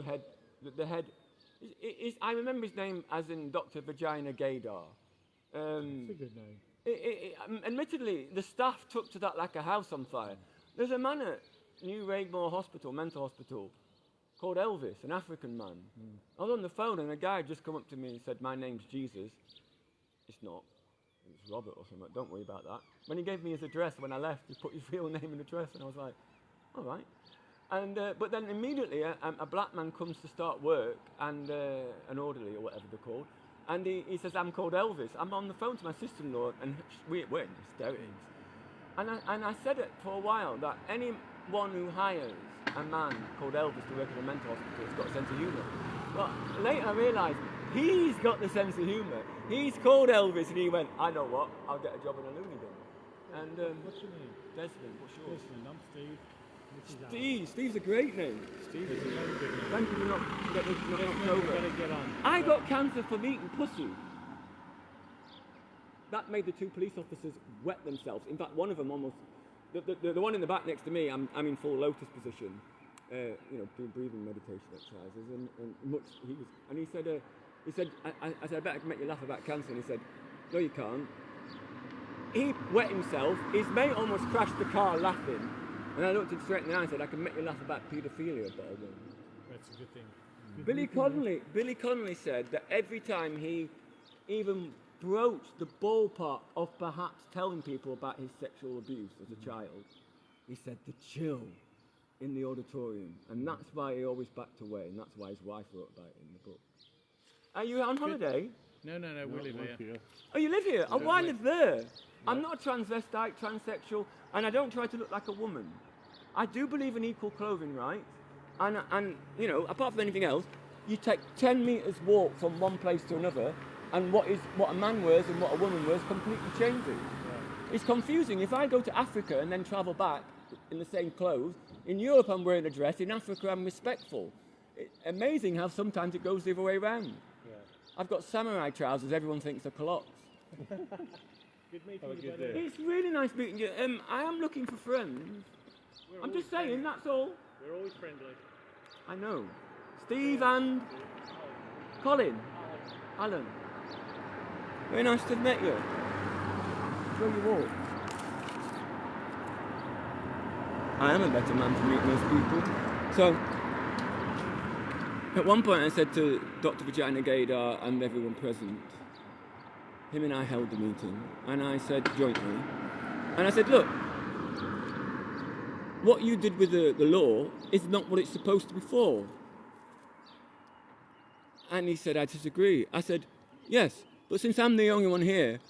head, the head. I remember his name as in Dr. Vagina Gaydar. It's a good name. Admittedly, the staff took to that like a house on fire. There's a man at New Raigmore Hospital, mental hospital, called Elvis, an African man. I was on the phone and a guy had just come up to me and said, "My name's Jesus." It's not. It's Robert or something. Don't worry about that. When he gave me his address when I left, he put his real name and address, and I was like, all right. And but then immediately a black man comes to start work, and an orderly or whatever they're called, and he says, "I'm called Elvis." I'm on the phone to my sister-in-law, and we're in hysterics. And I said it for a while that anyone who hires a man called Elvis to work in a mental hospital has got a sense of humour. But later I realised he's got the sense of humour. He's called Elvis, and he went, "I know what, I'll get a job in a loony bin." And What's your name? Desmond, what's yours? Desmond, I'm Steve. This is Alan. Steve. Steve's a great name. Steve is a very good name. Thank you for not getting Desmond, knocked you've over. got to get on. I got cancer from eating pussy. That made the two police officers wet themselves. In fact, one of them almost, the one in the back next to me, I'm in full lotus position, doing breathing meditation exercises, and he said, I said, "I bet I can make you laugh about cancer," and he said, "No, you can't." He wet himself. His mate almost crashed the car laughing, and I looked him straight in the eye and said, "I can make you laugh about paedophilia, but I won't." That's a good thing. Billy Connolly said that every time he even broached the ballpark of perhaps telling people about his sexual abuse as a child, he said the chill in the auditorium, and that's why he always backed away, and that's why his wife wrote about it in the book. Are you on holiday? No, we live here. Oh, you live here? Oh, why live there? I'm not a transvestite, transsexual, and I don't try to look like a woman. I do believe in equal clothing rights, and apart from anything else, you take 10 metres walk from one place to another, and what a man wears and what a woman wears completely changes. Yeah. It's confusing. If I go to Africa and then travel back in the same clothes, in Europe I'm wearing a dress, in Africa I'm respectful. It's amazing how sometimes it goes the other way around. Yeah. I've got samurai trousers, everyone thinks are culottes. Good meeting you, buddy. It's really nice meeting you. I am looking for friends. I'm just saying, that's all. We're always friendly. I know. Steve and Colin. Alan. Very nice to have met you. Enjoy your walk. I am a better man for meeting those people. So, at one point I said to Dr. Vagina Gaydar and everyone present, him and I held the meeting, and I said jointly, and I said, look, what you did with the law is not what it's supposed to be for. And he said, I disagree. I said, yes, but since I'm the only one here,